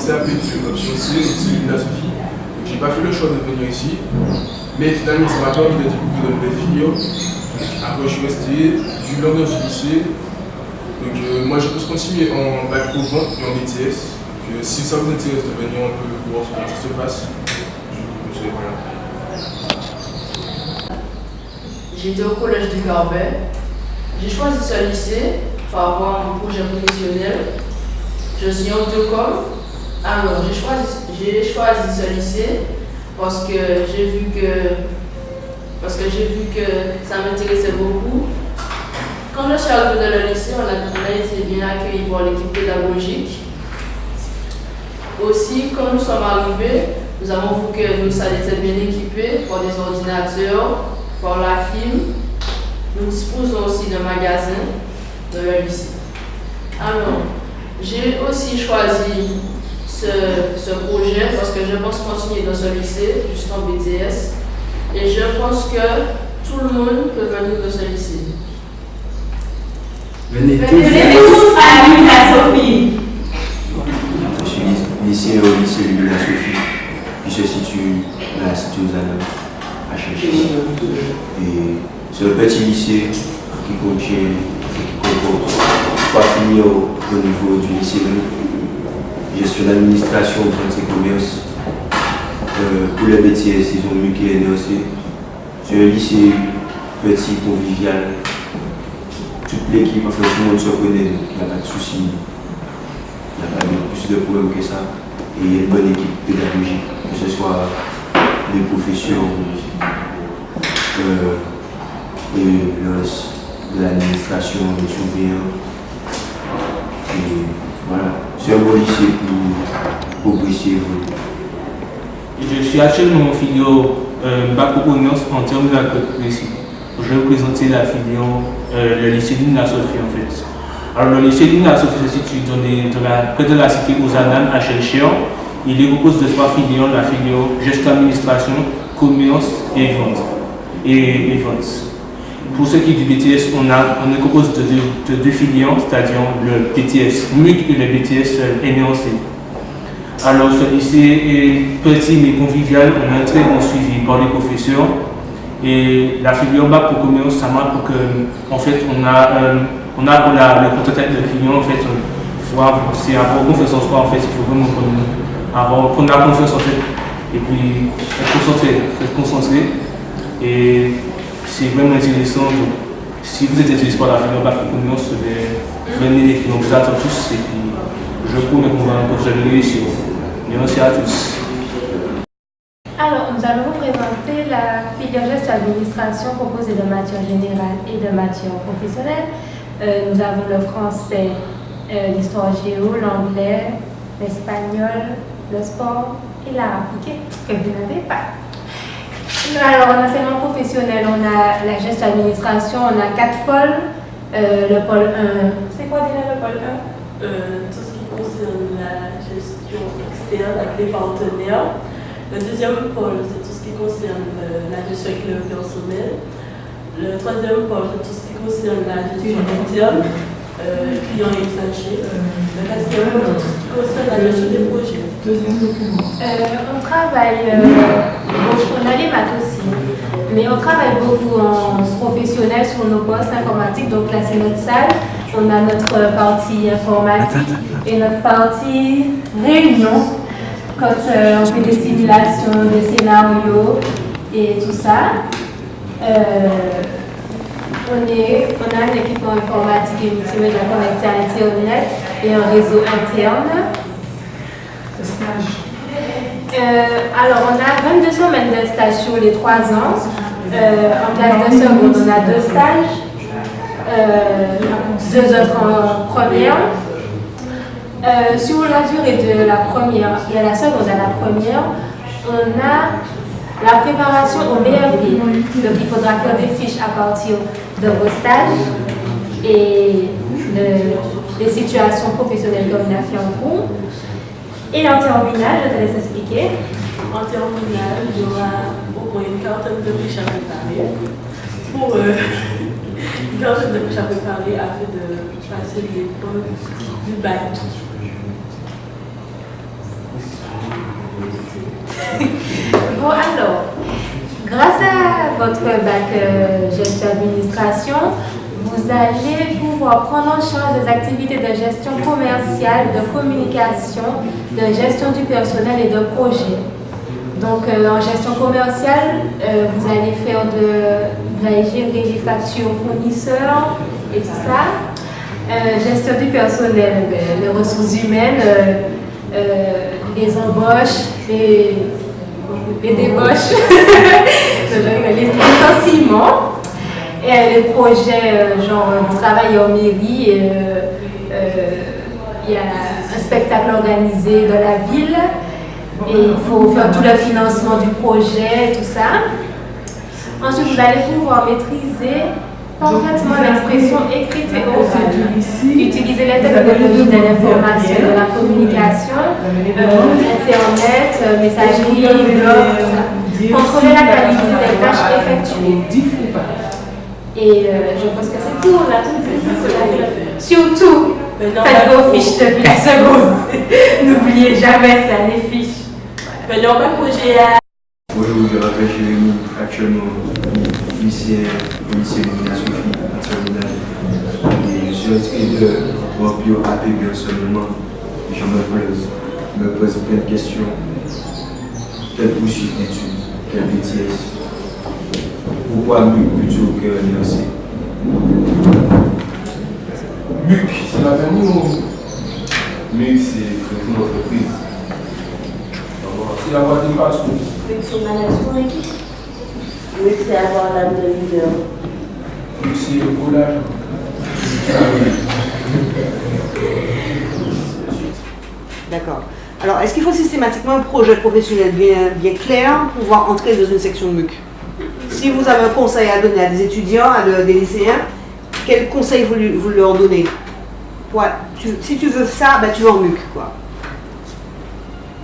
CAP option C, c'est la Sophie. J'ai pas fait le choix de venir ici, mais finalement ça m'a permis de découvrir de nouvelles filières. Après je suis resté du lendemain du lycée. Donc moi je peux continuer en bac pro vente et en BTS. Donc, si ça vous intéresse de venir un peu voir comment ça se passe, je vais voilà. J'étais au collège du Carbet. J'ai choisi ce lycée par rapport à mon projet professionnel. Je suis en Tocom. Alors, j'ai choisi ce lycée parce que j'ai vu que ça m'intéressait beaucoup. Quand je suis arrivée dans le lycée, on a été bien accueillis par l'équipe pédagogique. Aussi, quand nous sommes arrivés, nous avons vu que nos salles étaient bien équipées par des ordinateurs, par la clim. Nous disposons aussi d'un magasin dans le lycée. Alors, j'ai aussi choisi ce projet parce que je pense continuer dans ce lycée jusqu'en BTS et je pense que tout le monde peut venir dans ce lycée. Venez tous à l'Université Sophie. Je suis lycéen au lycée Lumina Sophie, qui se situe dans la cité aux Annales, à Chelsea. Et c'est un petit lycée qui comporte 3 filières au niveau du lycée. Gestion d'administration, vente et commerce. Pour les BTS, ils ont mieux qu'un NEC. C'est un lycée petit, convivial. Toute l'équipe, enfin tout le monde se connaît, donc il n'y a pas de souci. Il n'y a pas plus de problèmes que ça. Et il y a une bonne équipe pédagogique, que ce soit les professeurs et le reste de l'administration, les surveillants. Et voilà. C'est un bon lycée pour progresser. Je suis actuellement en filière bac pro honneurs en termes de la précis. Je vais vous présenter la filière, le lycée Lumina Sophie en fait. Alors le lycée Lumina Sophie se situe près de la cité aux Annales à Chelsea. Il est composé de 3 filières, la filière gestion administration, commerce et vente. Pour ce qui est du BTS, on est composé de 2 filières, c'est-à-dire le BTS MUC et le BTS NEC. Alors ce lycée est petit mais convivial, on a un très bon suivi par les professeurs. Et la filière bac pour commerce, ça marque pour que, en fait, on a le contact avec le client, en fait, c'est avoir confiance en soi, en fait, il faut vraiment prendre la confiance, en fait, et puis être concentré. Et c'est vraiment intéressant. Donc, si vous êtes intéressé par la filière bac pour commerce, venez les clients, vous attendent tous, et puis je promets qu'on va réussir. Merci à tous. Alors, nous allons vous présenter la filière gestion administration composée de matières générales et de matières professionnelles. Nous avons le français, l'histoire géo, l'anglais, l'espagnol, le sport et l'art appliqué, que vous n'avez pas. Alors, en enseignement professionnel, on a la gestion administration, on a 4 pôles. Le pôle 1, c'est quoi déjà le pôle 1? Tout ce qui concerne la gestion externe avec les partenaires. Le deuxième pôle, c'est tout ce qui concerne la gestion avec le personnel. Le troisième pôle, c'est tout ce qui concerne la gestion interne, client et usagers. Le quatrième pôle, c'est tout ce qui concerne la gestion des projets. On travaille, on a les maths aussi, mais on travaille beaucoup en professionnel sur nos postes informatiques. Donc là, c'est notre salle. On a notre partie informatique et notre partie réunion. Quand on fait des simulations, des scénarios et tout ça, on a un équipement informatique et multimédia connecté à Internet et un réseau interne. Alors, on a 22 semaines de stage sur les 3 ans. En classe de seconde, on a 2 stages, 2 autres en première. Sur la durée de la première et à la seconde à la première, on a la préparation au BRP. Donc il faudra faire des fiches à partir de vos stages et des situations professionnelles comme on a fait en cours. Et en terminale, je te laisse expliquer. En terminale, il y aura au moins une quarantaine de fiches à préparer. Une quarantaine de fiches à préparer afin de passer l'épreuve du bac. Bon, alors, grâce à votre bac gestion administration, vous allez pouvoir prendre en charge des activités de gestion commerciale, de communication, de gestion du personnel et de projet. Donc, en gestion commerciale, vous allez gérer les factures fournisseurs et tout ça. Gestion du personnel, les ressources humaines, les embauches, les débauches, les licenciements, et les projets, genre vous travaillez en mairie, il y a un spectacle organisé dans la ville et il faut faire tout le financement du projet, tout ça. Ensuite, vous allez pouvoir maîtriser parfaitement l'expression écrite et orale, utiliser les technologies de l'information, de la communication, Internet, messagerie, blog, tout ça. Contrôler la qualité des tâches effectuées. Et je pense que c'est tout, on a tout dit. Surtout, faites vos fiches depuis la seconde. N'oubliez jamais ça, les fiches. Bonjour, je m'appelle Jérémy, actuellement au lycée Louis Sophie à terminale. Et je suis inscrit de Montpellier AP bien seulement. Je me pose plein de questions. Quelle poursuite d'études? Quelle BTS? Pourquoi MUC plutôt que l'UNC? MUC, c'est la famille ou MUC, c'est une entreprise. c'est la voie des patrons? C'est management équipe. Oui, c'est avoir l'âme de leader. MUC, c'est le collage. D'accord. Alors, est-ce qu'il faut systématiquement un projet professionnel bien clair pour pouvoir entrer dans une section de MUC? Si vous avez un conseil à donner à des étudiants, à des lycéens, quel conseil vous leur donnez? Si tu veux ça, ben, tu vas en MUC, quoi.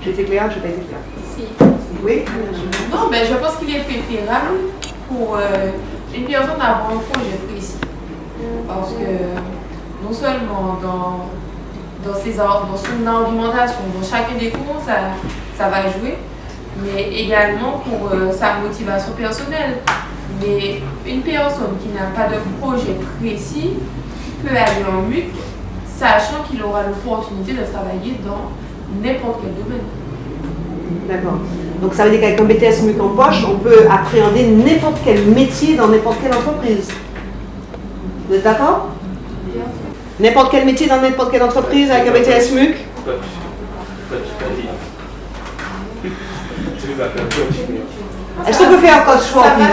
J'ai été claire? Je n'ai pas été claire? Si. Oui? Non, mais je pense qu'il est préférable pour une personne d'avoir un projet précis. Parce que non seulement dans son argumentation, dans chacun des cours, ça va jouer, mais également pour sa motivation personnelle. Mais une personne qui n'a pas de projet précis peut aller en MUC, sachant qu'il aura l'opportunité de travailler dans n'importe quel domaine. D'accord. Donc ça veut dire qu'avec un BTS MUC en poche, on peut appréhender n'importe quel métier dans n'importe quelle entreprise. Vous êtes d'accord? N'importe quel métier dans n'importe quelle entreprise avec un BTS MUC? Est-ce qu'on peut faire un coach sportif?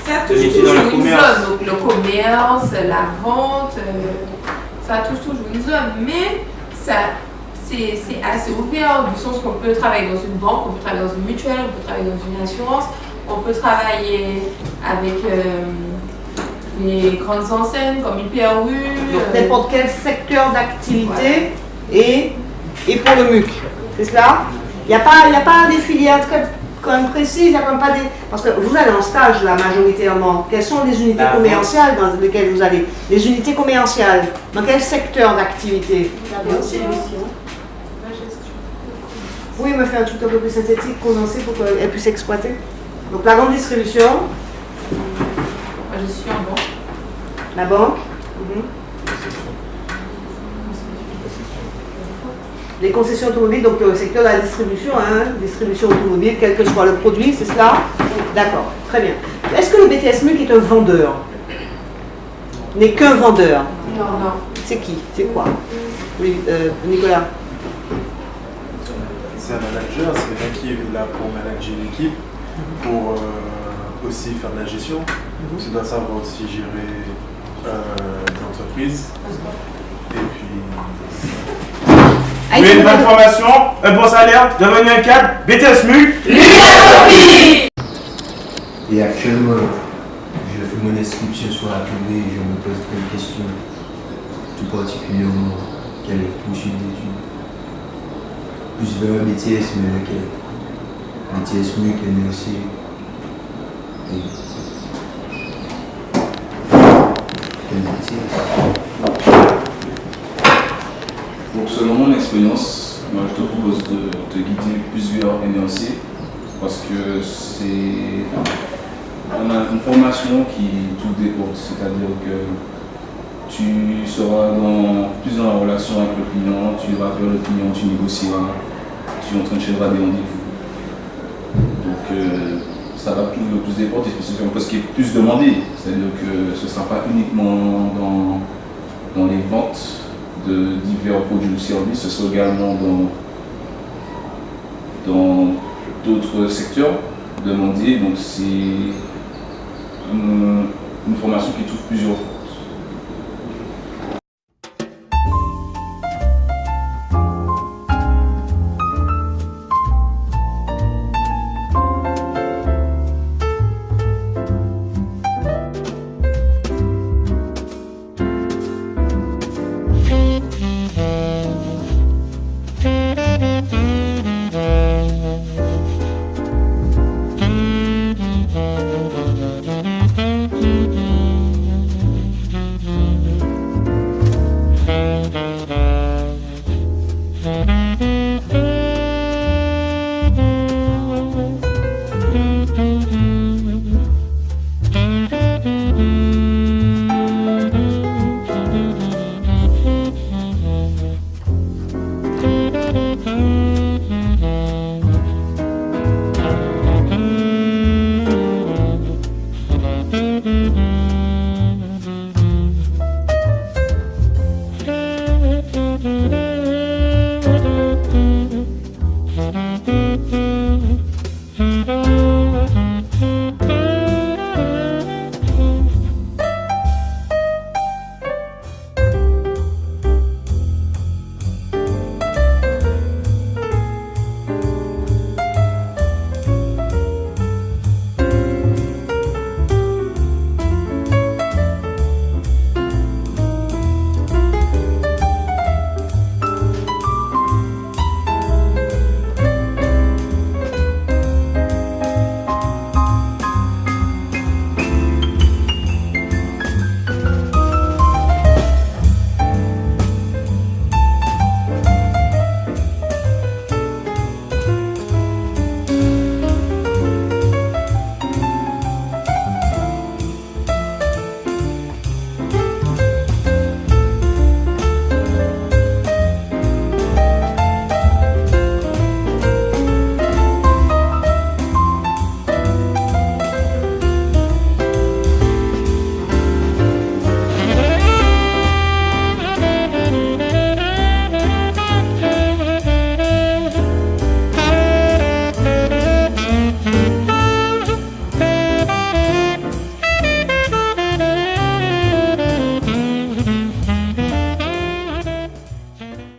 Ça touche toujours une zone, donc le commerce, la vente, ça touche toujours une zone, mais c'est assez ouvert du sens qu'on peut travailler dans une banque, on peut travailler dans une mutuelle, on peut travailler dans une assurance, on peut travailler avec les grandes enseignes comme IPRU. N'importe quel secteur d'activité et pour le MUC, c'est cela? Il n'y a pas des filières très quand même précises, il n'y a quand même pas des... Parce que vous allez en stage là majoritairement. Quelles sont les unités commerciales dans lesquelles vous allez? Les unités commerciales, dans quel secteur d'activité? La distribution. Oui, me faire un truc un peu plus synthétique, condensé pour qu'elle puisse exploiter. Donc la grande distribution. Moi je suis en banque. La banque. Les concessions automobiles, donc le secteur de la distribution, distribution automobile, quel que soit le produit, c'est cela? D'accord, très bien. Est-ce que le BTS MUC est un vendeur? N'est qu'un vendeur? Non. C'est qui? C'est quoi? Oui, Nicolas? C'est un manager, c'est quelqu'un qui est là pour manager l'équipe, pour aussi faire de la gestion. Tu dois savoir aussi gérer l'entreprise. Et puis... Une bonne formation, un bon salaire, devenir un cadre, BTS MUC. Et actuellement, je fais mon inscription sur la tournée et je me pose plein de questions, tout particulièrement quelle poursuite d'études. Plus vers un BTS, mais lequel? BTS MUC, NRC. Quel BTS? Donc selon mon expérience, moi je te propose de te guider plusieurs NLC parce que on a une formation qui tout déporte, c'est-à-dire que tu seras dans plusieurs relations avec le client, tu vas faire le client, tu négocieras, tu entraîneras des rendez-vous. Donc ça va toujours plus déporter, spécifiquement parce qu'il est plus demandé, c'est-à-dire que ce ne sera pas uniquement dans les ventes de divers produits ou services, ce sera également dans d'autres secteurs demandés. Donc c'est une formation qui touche plusieurs